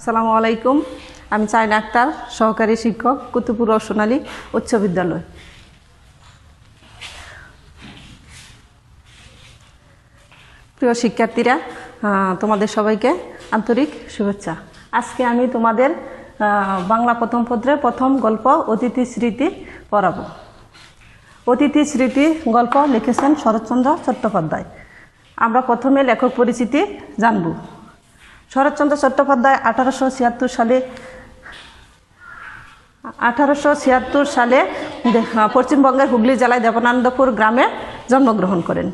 আসসালামু আলাইকুম। আমি চাইনা আক্তার, সহকারী শিক্ষক, কুতুবপুর রওশন উচ্চ বিদ্যালয়। প্রিয় শিক্ষার্থীরা, তোমাদের সবাইকে আন্তরিক শুভেচ্ছা। আজকে আমি তোমাদের বাংলা প্রথম পত্রের প্রথম গল্প অতিথি স্মৃতি পড়াবো। অতিথি স্মৃতি গল্প লিখেছেন শরৎচন্দ্র চট্টোপাধ্যায়। আমরা প্রথমে লেখক পরিচিতি জানব। শরৎচন্দ্র চট্টোপাধ্যায় 1876 সালে পশ্চিমবঙ্গের হুগলি জেলায় দেবনানন্দপুর গ্রামে জন্মগ্রহণ করেন।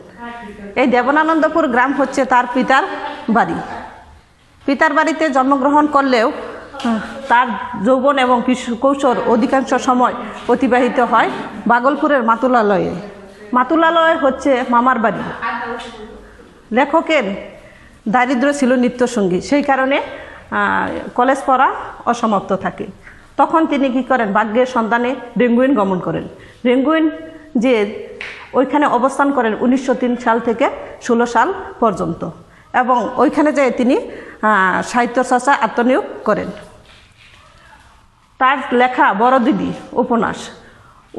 এই দেবনানন্দপুর গ্রাম হচ্ছে তার পিতার বাড়ি। পিতার বাড়িতে জন্মগ্রহণ করলেও তার যৌবন এবং কৈশোর অধিকাংশ সময় অতিবাহিত হয় ভাগলপুরের মাতুলালয়ে। মাতুলালয় হচ্ছে মামার বাড়ি। লেখকের দারিদ্র ছিল নিত্যসঙ্গী, সেই কারণে কলেজ পড়া অসমাপ্ত থাকে। তখন তিনি কি করেন, ভাগ্যের সন্ধানে রেঙ্গুইন গমন করেন। রেঙ্গুইন যে ওইখানে অবস্থান করেন 1903 সাল থেকে 16 সাল পর্যন্ত, এবং ওইখানে যেয়ে তিনি সাহিত্য চর্চা আত্মনিয়োগ করেন। তার লেখা বড় দিদি উপন্যাস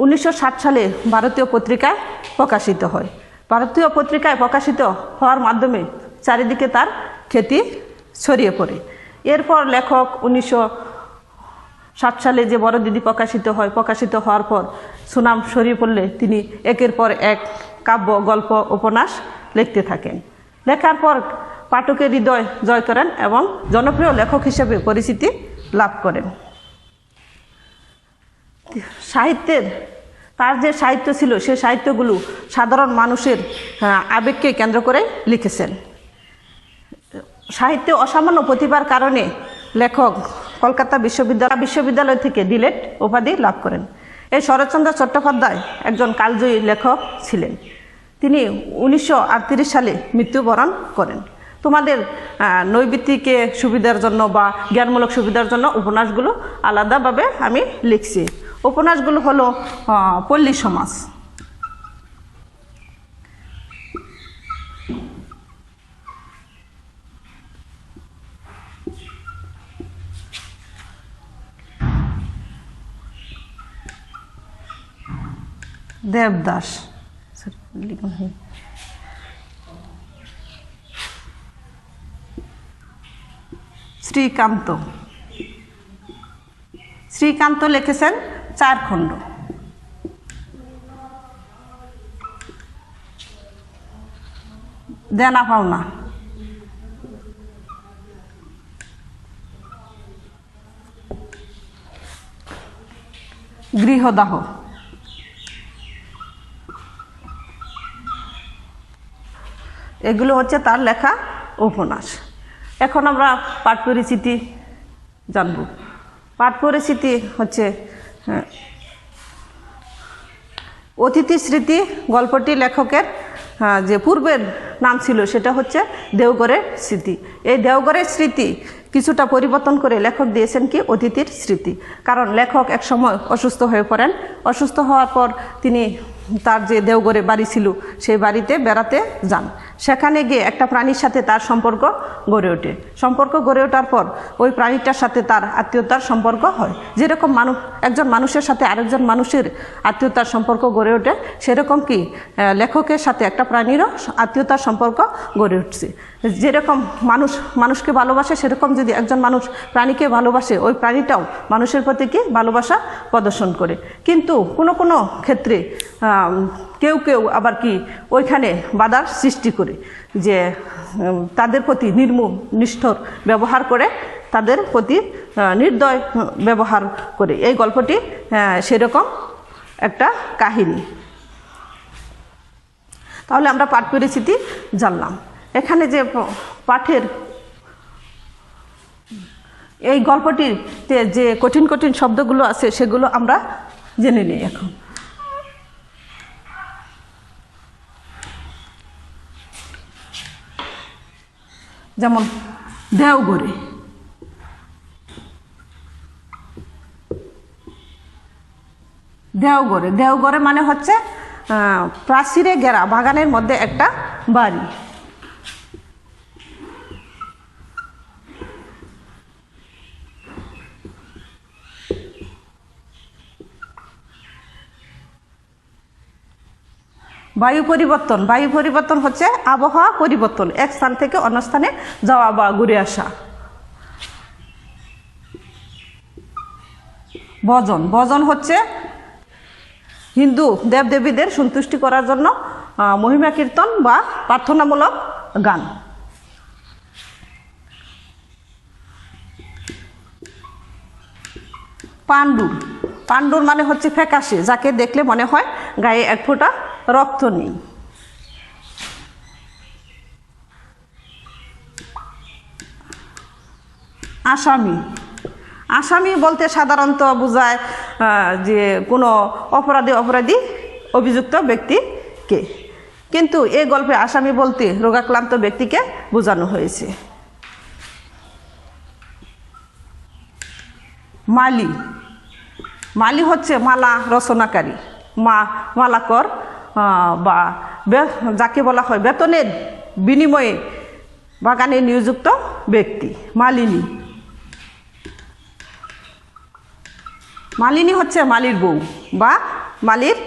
1960 সালে ভারতীয় পত্রিকায় প্রকাশিত হয়। ভারতীয় পত্রিকায় প্রকাশিত হওয়ার মাধ্যমে চারিদিকে তার খ্যাতি ছড়িয়ে পড়ে। এরপর লেখক 1960 সালে যে বড় দিদি প্রকাশিত হয়, প্রকাশিত হওয়ার পর সুনাম ছড়িয়ে পড়লে তিনি একের পর এক কাব্য, গল্প, উপন্যাস লিখতে থাকেন। লেখার পর পাঠকের হৃদয় জয় করেন এবং জনপ্রিয় লেখক হিসেবে পরিচিতি লাভ করেন। সাহিত্যের তার যে সাহিত্য ছিল, সে সাহিত্যগুলো সাধারণ মানুষের আবেগকে কেন্দ্র করে লিখেছেন। সাহিত্যে অসামান্য প্রতিভার কারণে লেখক কলকাতা বিশ্ববিদ্যালয় থেকে ডিলেট উপাধি লাভ করেন। এই শরৎচন্দ্র চট্টোপাধ্যায় একজন কালজয়ী লেখক ছিলেন। তিনি 1938 সালে মৃত্যুবরণ করেন। তোমাদের নৈবিত্তিকে সুবিধার জন্য বা জ্ঞানমূলক সুবিধার জন্য উপন্যাসগুলো আলাদাভাবে আমি লিখছি। উপন্যাসগুলো হলো পল্লী সমাজ, দেবদাস, শ্রীকান্ত। শ্রীকান্ত লিখেছেন 4 খণ্ড। দেনা পাওনা, গৃহদাহ, এগুলো হচ্ছে তার লেখা উপন্যাস। এখন আমরা পাঠ পরিচিতি জানব। পাঠ পরিচিতি হচ্ছে অতিথি স্মৃতি গল্পটি লেখকের যে পূর্বের নাম ছিল সেটা হচ্ছে দেওঘরের স্মৃতি। এই দেওঘরের স্মৃতি কিছুটা পরিবর্তন করে লেখক দিয়েছেন কি অতিথির স্মৃতি। কারণ লেখক এক সময় অসুস্থ হয়ে পড়েন। অসুস্থ হওয়ার পর তিনি তার যে দেওঘরে বাড়ি ছিল সেই বাড়িতে বেড়াতে যান। সেখানে গিয়ে একটা প্রাণীর সাথে তার সম্পর্ক গড়ে ওঠে। সম্পর্ক গড়ে ওঠার পর ওই প্রাণীটার সাথে তার আত্মীয়তার সম্পর্ক হয়। যেরকম একজন মানুষের সাথে আরেকজন মানুষের আত্মীয়তার সম্পর্ক গড়ে ওঠে, সেরকম কি লেখকের সাথে একটা প্রাণীরও আত্মীয়তার সম্পর্ক গড়ে উঠছে। যেরকম মানুষকে ভালোবাসে, সেরকম যদি একজন মানুষ প্রাণীকে ভালোবাসে, ওই প্রাণীটাও মানুষের প্রতি কি ভালোবাসা প্রদর্শন করে। কিন্তু কোনো ক্ষেত্রে কেউ আবার কি ওইখানে বাধার সৃষ্টি করে, যে তাদের প্রতি নির্মম নিষ্ঠুর ব্যবহার করে, তাদের প্রতি নির্দয় ব্যবহার করে। এই গল্পটি সেরকম একটা কাহিনী। তাহলে আমরা পাঠ পরিচিতি জানলাম। এখানে যে পাঠের এই গল্পটিতে যে কঠিন কঠিন শব্দগুলো আছে সেগুলো আমরা জেনে নিই এখন। যেমন দেওঘরে, দেওঘরে মানে হচ্ছে প্রাচীরে ঘেরা বাগানের মধ্যে একটা বাড়ি। বায়ু পরিবর্তন, বায়ু পরিবর্তন হচ্ছে আবহাওয়া পরিবর্তন, এক স্থান থেকে অন্য স্থানে যাওয়া বা ঘুরে আসা। ভজন, ভজন হচ্ছে হিন্দু দেবদেবীদের সন্তুষ্টি করার জন্য মহিমা কীর্তন বা প্রার্থনামূলক গান। পাণ্ডুর, পাণ্ডুর মানে হচ্ছে ফ্যাকাশে, যাকে দেখলে মনে হয় গায়ে এক ফোঁটা রক্ত নেই। আসামি, আসামি বলতে সাধারণত বোঝায় যে কোনো অপরাধী অভিযুক্ত ব্যক্তিকে, কিন্তু এই গল্পে আসামি বলতে রোগাক্রান্ত ব্যক্তিকে বোঝানো হয়েছে। মালি, মালি হচ্ছে মালা রচনাকারী, মালাকর বা যাকে বলা হয় বেতনের বিনিময়ে বাগানে নিযুক্ত ব্যক্তি। মালিনী, মালিনী হচ্ছে মালির বউ বা মালির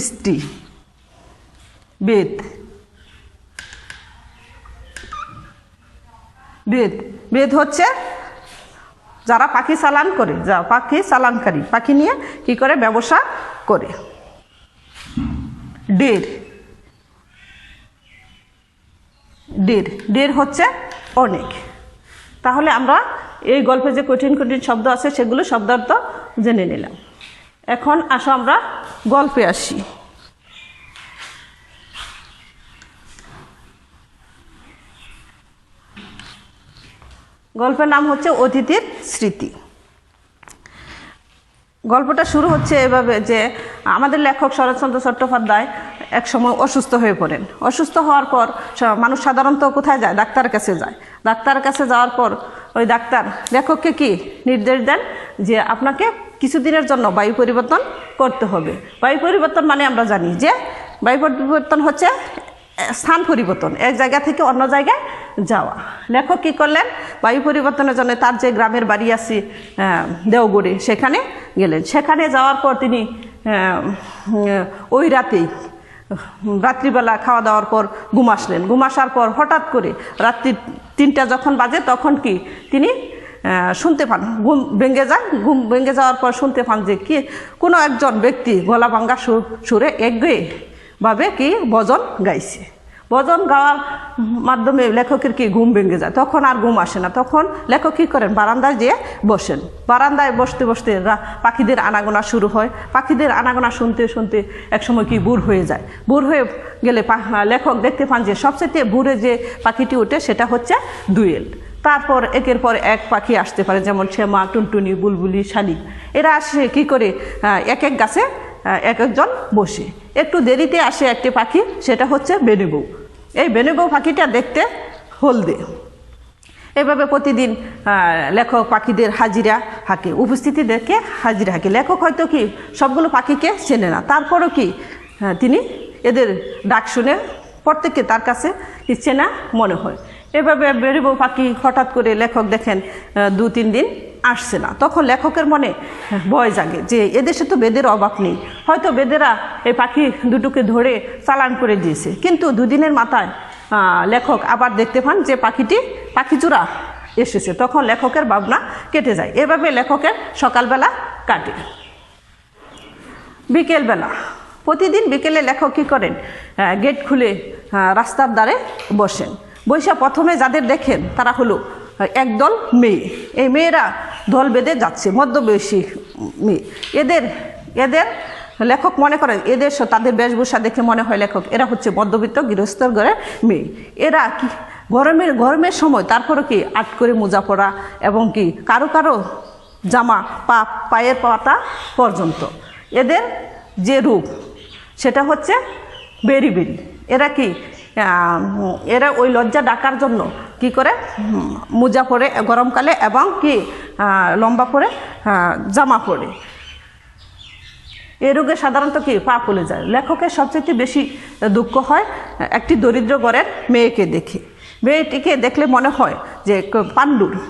স্ত্রী। বেদ, বেদ, বেদ হচ্ছে যারা পাখি চালান করে, যা পাখি চালানকারী, পাখি নিয়ে কি করে ব্যবসা করে। ডের, ডের, ডের হচ্ছে অনেক। তাহলে আমরা এই গল্পে যে কঠিন কঠিন শব্দ আছে সেগুলো শব্দার্থ জেনে নিলাম। এখন আসো আমরা গল্পে আসি। গল্পের নাম হচ্ছে অতিথির স্মৃতি। গল্পটা শুরু হচ্ছে এভাবে যে আমাদের লেখক শরৎচন্দ্র চট্টোপাধ্যায় এক সময় অসুস্থ হয়ে পড়েন। অসুস্থ হওয়ার পর মানুষ সাধারণত কোথায় যায়? ডাক্তারের কাছে যায়। ডাক্তারের কাছে যাওয়ার পর ওই ডাক্তার লেখককে কি নির্দেশ দেন যে আপনাকে কিছুদিনের জন্য বায়ু পরিবর্তন করতে হবে। বায়ু পরিবর্তন মানে আমরা জানি যে বায়ু পরিবর্তন হচ্ছে স্থান পরিবর্তন, এক জায়গা থেকে অন্য জায়গায় যাওয়া। লেখক কী করলেন? বায়ু পরিবর্তনের জন্য তার যে গ্রামের বাড়ি আছে দেওগড়ে, সেখানে গেলেন। সেখানে যাওয়ার পর তিনি ওই রাত্রিবেলা খাওয়া দাওয়ার পর ঘুম আসলেন। ঘুম আসার পর হঠাৎ করে রাত্রি 3টা যখন বাজে তখন কি তিনি শুনতে পান, ঘুম ভেঙে যায়। ঘুম ভেঙে যাওয়ার পর শুনতে পান যে কি কোনো একজন ব্যক্তি গলা ভাঙ্গা সুরে একঘেয়েভাবে কি ভজন গাইছে। ভজন গাওয়ার মাধ্যমে লেখকের কি ঘুম ভেঙে যায়, তখন আর ঘুম আসে না। তখন লেখক কী করেন? বারান্দায় যেয়ে বসেন। বারান্দায় বসতে বসতে পাখিদের আনাগোনা শুরু হয়। পাখিদের আনাগোনা শুনতে শুনতে একসময় কি ভোর হয়ে যায়। ভোর হয়ে গেলে লেখক দেখতে পান যে সবচেয়ে ভোরে যে পাখিটি ওঠে সেটা হচ্ছে দোয়েল। তারপর একের পর এক পাখি আসতে পারে, যেমন শ্যামা, টুনটুনি, বুলবুলি, শালিক। এরা আসে কি করে এক এক গাছে এক একজন বসে। একটু দেরিতে আসে একটি পাখি, সেটা হচ্ছে বেনুবউ। এই বেনুবউ পাখিটা দেখতে হলদে। এভাবে প্রতিদিন লেখক পাখিদের হাজিরা হাঁকে, উপস্থিতি দেখে হাজিরা হাঁকে। লেখক হয়তো কি সবগুলো পাখিকে চেনে না, তারপরও কি তিনি এদের ডাক শুনে প্রত্যেককে তার কাছে চেনা মনে হয়। এভাবে বেনুবউ পাখি হঠাৎ করে লেখক দেখেন 2-3 দিন আসছে না। তখন লেখকের মনে ভয় জাগে যে এদেশে তো বেদের অভাব নেই, হয়তো বেদেরা এই পাখি দুটোকে ধরে চালান করে দিয়েছে। কিন্তু 2 দিনের মাথায় লেখক আবার দেখতে পান যে পাখিচূড়া এসেছে। তখন লেখকের ভাবনা কেটে যায়। এভাবে লেখকের সকালবেলা কাটে। বিকেলবেলা, প্রতিদিন বিকেলে লেখক কী করেন? গেট খুলে রাস্তার ধারে বসেন। বৈশা প্রথমে যাদের দেখেন তারা হলো একদল মেয়ে। এই মেয়েরা দল বেঁধে যাচ্ছে, মধ্যবয়সী মেয়ে। এদের লেখক মনে করেন এদের তাদের বেশভূষা দেখে মনে হয় লেখক এরা হচ্ছে মধ্যবিত্ত গৃহস্থর ঘরের মেয়ে। এরা কি গরমের সময় তারপরে কি আট করে মোজা পরা এবং কি কারো কারো জামা পায়ের পাতা পর্যন্ত। এদের যে রূপ সেটা হচ্ছে বেরি বেরি। এরা ওই লজ্জা ডাকার জন্য কি করে মোজা পরে গরমকালে এবং কি লম্বা পরে জামা পরে। এই রোগে সাধারণত কি পা ফুলে যায়। লেখকের সবচেয়ে বেশি দুঃখ হয় একটি দরিদ্র ঘরের মেয়েকে দেখে। মেয়েটিকে দেখলে মনে হয় যে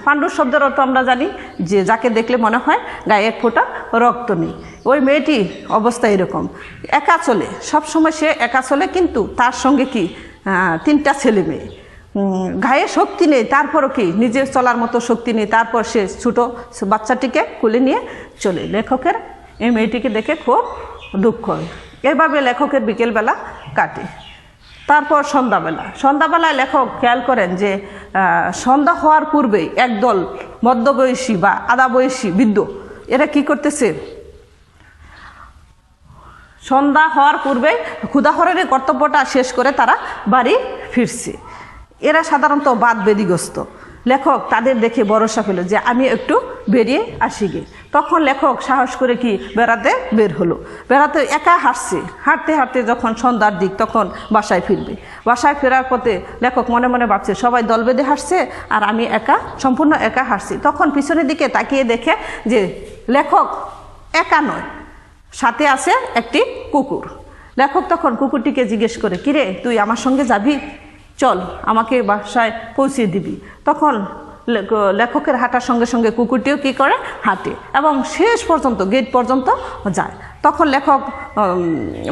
পাণ্ডুর শব্দের অর্থ আমরা জানি যে যাকে দেখলে মনে হয় গায়ে এক ফোঁটা রক্ত নেই। ওই মেয়েটি অবস্থা এরকম, একা চলে, সবসময় সে একা চলে, কিন্তু তার সঙ্গে কি 3টা ছেলে মেয়ে, গায়ে শক্তি নেই, তারপরও কি নিজের চলার মতো শক্তি নেই, তারপর সে ছোটো বাচ্চাটিকে কোলে নিয়ে চলে। লেখকের এই মেয়েটিকে দেখে খুব দুঃখ হয়। এভাবে লেখকের বিকেলবেলা কাটে। তারপর সন্ধ্যাবেলায় লেখক খেয়াল করেন যে সন্ধ্যা হওয়ার পূর্বেই একদল মধ্যবয়সী বা আধা বয়সী বৃদ্ধ এরা কি করতেছে, সন্ধ্যা হওয়ার পূর্বেই ক্ষুধাহরণের কর্তব্যটা শেষ করে তারা বাড়ি ফিরছে। এরা সাধারণত বাদ বেদিগ্রস্ত। লেখক তাদের দেখে ভরসা পেল যে আমি একটু বেরিয়ে আসি গে। তখন লেখক সাহস করে কি বেড়াতে বের হলো। বেড়াতে একা হাঁটতে হাঁটতে যখন সন্ধ্যার দিক, তখন বাসায় ফিরবে। বাসায় ফেরার পথে লেখক মনে মনে ভাবছে সবাই দল বেঁধে হাঁটছে আর আমি সম্পূর্ণ একা হাঁটছি। তখন পিছনের দিকে তাকিয়ে দেখে যে লেখক একা নয়, সাথে আছে একটি কুকুর। লেখক তখন কুকুরটিকে জিজ্ঞেস করে, কিরে তুই আমার সঙ্গে যাবি, চল আমাকে বাসায় পৌঁছে দিবি। তখন লেখকের হাঁটার সঙ্গে সঙ্গে কুকুরটিও কি করে, হাঁটে এবং শেষ পর্যন্ত গেট পর্যন্ত যায়। তখন লেখক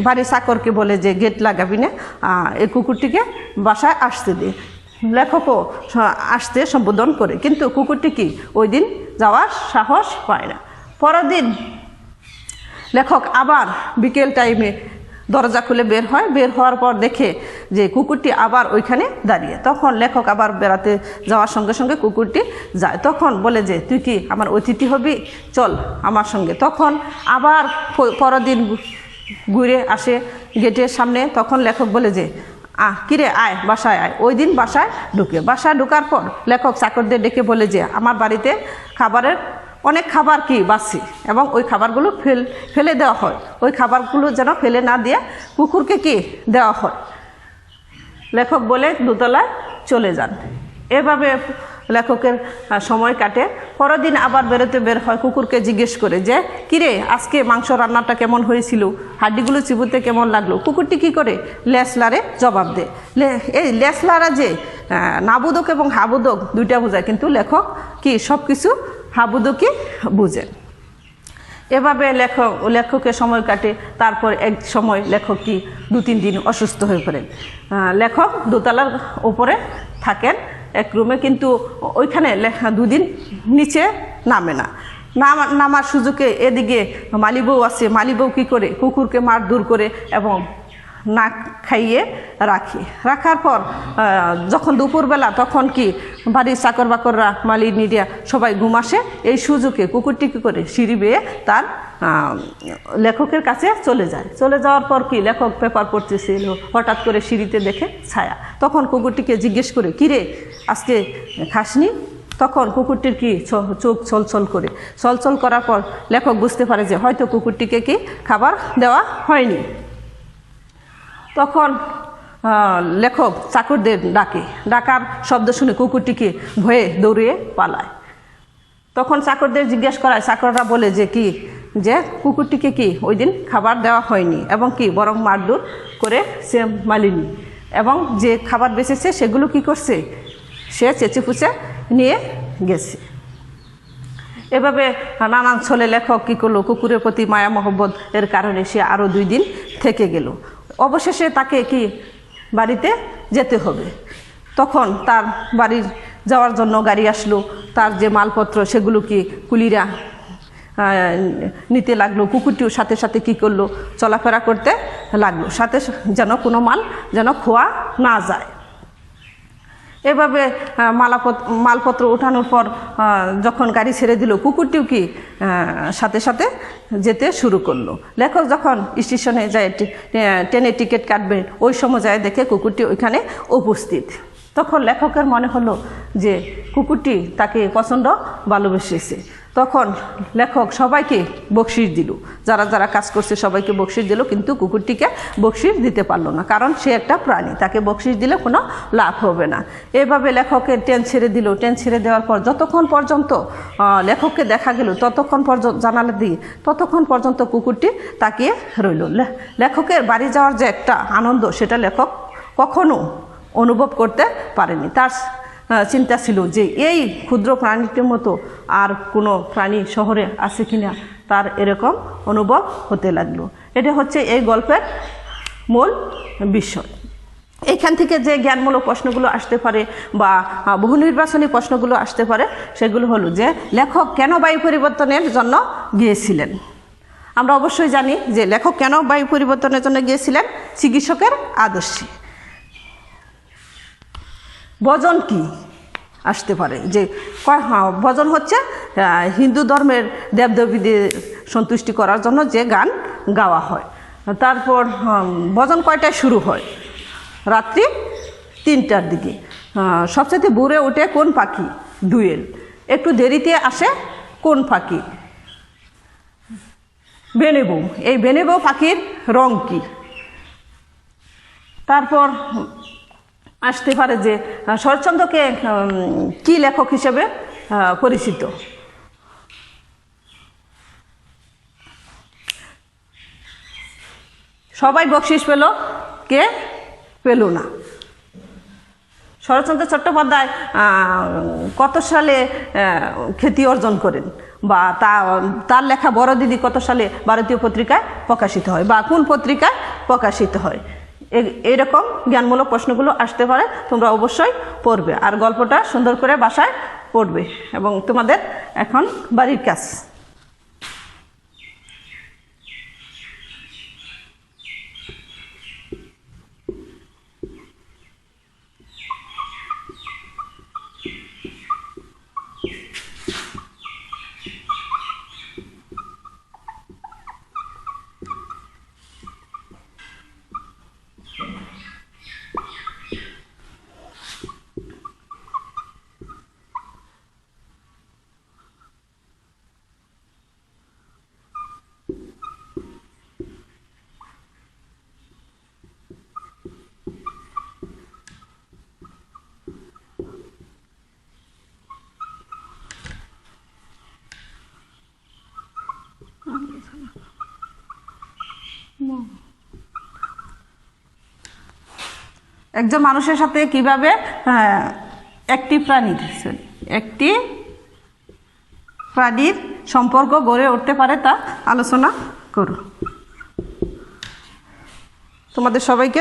বাড়ির চাকরকে বলে যে গেট লাগাবি না, এই কুকুরটিকে বাসায় আসতে দে। লেখকও আসতে সম্বোধন করে, কিন্তু কুকুরটি কি ওই দিন যাওয়ার সাহস পায় না। পরের দিন লেখক আবার বিকেল টাইমে দরজা খুলে বের হয়। বের হওয়ার পর দেখে যে কুকুরটি আবার ওইখানে দাঁড়িয়ে। তখন লেখক আবার বেড়াতে যাওয়ার সঙ্গে সঙ্গে কুকুরটি যায়। তখন বলে যে তুই কি আমার অতিথি হবি, চল আমার সঙ্গে। তখন আবার পরের দিন ঘুরে আসে গেটের সামনে। তখন লেখক বলে যে কিরে আয়, বাসায় আয়। ওই দিন বাসায় ঢোকার পর লেখক চাকরদের ডেকে বলে যে আমার বাড়িতে অনেক খাবার কি বাসি, এবং ওই খাবারগুলো ফেলে দেওয়া হয়। ওই খাবারগুলো যেন ফেলে না দিয়ে কুকুরকে কি দেওয়া হয়। লেখক বলে দোতলায় চলে যান। এভাবে লেখকের সময় কাটে। পরের দিন আবার বেরোতে বের হয়, কুকুরকে জিজ্ঞেস করে যে কিরে আজকে মাংস রান্নাটা কেমন হয়েছিল, হাড্ডিগুলো চিবুতে কেমন লাগলো। কুকুরটি কি করে, লেসলারে জবাব দেয়। এই লেসলারা যে নাবুদক এবং হাবুদক দুইটা বোঝায়, কিন্তু লেখক কি সব কিছু হাবুদকি বুঝেন। এভাবে লেখকের সময় কাটে। তারপর এক সময় লেখক কি 2-3 দিন অসুস্থ হয়ে পড়েন। লেখক দোতলার উপরে থাকেন এক রুমে, কিন্তু ওইখানে 2 দিন নিচে নামে না। নামার সুযোগে এদিকে মালিবউ আছে। মালিবউ কী করে, কুকুরকে মারধর করে এবং না খাইয়ে রাখার পর যখন দুপুরবেলা, তখন কি বাড়ির চাকর বাকররা, মালিনীরা সবাই ঘুম আসে। এই সুযোগে কুকুরটি কী করে সিঁড়ি বেয়ে তার লেখকের কাছে চলে যাওয়ার পর কি লেখক পেপার পড়তেছিল, হঠাৎ করে সিঁড়িতে দেখে ছায়া। তখন কুকুরটিকে জিজ্ঞেস করে, কিরে আজকে খাসনি। তখন কুকুরটির কি চোখ ছলছল করার পর লেখক বুঝতে পারে যে হয়তো কুকুরটিকে কি খাবার দেওয়া হয়নি। তখন লেখক চাকরদের ডাকার শব্দ শুনে কুকুরটিকে ভয়ে দৌড়িয়ে পালায়। তখন চাকরদের জিজ্ঞেস করায়, চাকররা বলে যে কুকুরটিকে কি ওই দিন খাবার দেওয়া হয়নি, এবং কি বরং মারধর করে সে মালিনী, এবং যে খাবার বেঁচেছে সেগুলো কি করছে, সে চেঁচে নিয়ে গেছে। এভাবে নানান ছলে লেখক কী করলো, কুকুরের প্রতি মায়া মহব্বত এর কারণে সে আরও 2 দিন থেকে গেল। অবশেষে তাকে কি বাড়িতে যেতে হবে। তখন তার বাড়ি যাওয়ার জন্য গাড়ি আসলো। তার যে মালপত্র সেগুলো কি কুলিরা নিতে লাগলো। কুকুরটিও সাথে সাথে কি করলো, চলাফেরা করতে লাগলো, সাথে যেন কোনো মাল যেন খোয়া না যায়। এভাবে মালপত্র ওঠানোর পর যখন গাড়ি ছেড়ে দিল, কুকুরটিও কি সাথে সাথে যেতে শুরু করলো। লেখক যখন স্টেশনে যায় ট্রেনের টিকিট কাটবে, ওই সময় যায় দেখে কুকুরটি ওইখানে উপস্থিত। তখন লেখকের মনে হলো যে কুকুরটি তাকে প্রচণ্ড ভালোবেসেছে। তখন লেখক সবাইকে বকশিশ দিল, যারা কাজ করছে সবাইকে বকশিশ দিল, কিন্তু কুকুরটিকে বকশিশ দিতে পারলো না, কারণ সে একটা প্রাণী, তাকে বকশিশ দিলে কোনো লাভ হবে না। এভাবে লেখকের ট্রেন ছেড়ে দিল। ট্রেন ছেড়ে দেওয়ার পর যতক্ষণ পর্যন্ত লেখককে দেখা গেল, ততক্ষণ পর্যন্ত জানালা দিয়ে ততক্ষণ পর্যন্ত কুকুরটি তাকিয়ে রইল। লেখকের বাড়ি যাওয়ার যে একটা আনন্দ, সেটা লেখক কখনো অনুভব করতে পারেনি। তার চিন্তা ছিল যে এই ক্ষুদ্র প্রাণীটির মতো আর কোনো প্রাণী শহরে আছে কিনা, তার এরকম অনুভব হতে লাগলো। এটা হচ্ছে এই গল্পের মূল বিষয়। এইখান থেকে যে জ্ঞানমূলক প্রশ্নগুলো আসতে পারে বা বহু নির্বাচনী প্রশ্নগুলো আসতে পারে, সেগুলো হলো যে লেখক কেন বায়ু পরিবর্তনের জন্য গিয়েছিলেন। আমরা অবশ্যই জানি যে লেখক কেন বায়ু পরিবর্তনের জন্য গিয়েছিলেন, চিকিৎসকের আদর্শে। ভজন কি আসতে পারে, যে ভজন হচ্ছে হিন্দু ধর্মের দেবদেবীদের সন্তুষ্টি করার জন্য যে গান গাওয়া হয়। তারপর ভজন কয়টায় শুরু হয়, রাত্রি 3টার দিকে। সবচেয়ে ভোরে ওঠে কোন পাখি, দোয়েল। একটু দেরিতে আসে কোন পাখি, বেনেবু। এই বেনেবু পাখির রং কি। তারপর আসতে পারে যে শরৎচন্দ্রকে কি লেখক হিসেবে পরিচিত। সবাই বকশিস পেল, কে পেল না। শরৎচন্দ্র চট্টোপাধ্যায় কত সালে খ্যাতি অর্জন করেন, বা তার লেখা বড় দিদি কত সালে ভারতীয় পত্রিকায় প্রকাশিত হয়, বা কোন পত্রিকায় প্রকাশিত হয়। এরকম জ্ঞানমূলক প্রশ্নগুলো আসতে পারে, তোমরা অবশ্যই পড়বে আর গল্পটা সুন্দর করে বাসায় পড়বে। এবং তোমাদের এখন বাড়ির কাজ। একজন মানুষের সাথে কিভাবে একটি প্রাণীর সম্পর্ক গড়ে উঠতে পারে তা আলোচনা করো। তোমাদের সবাইকে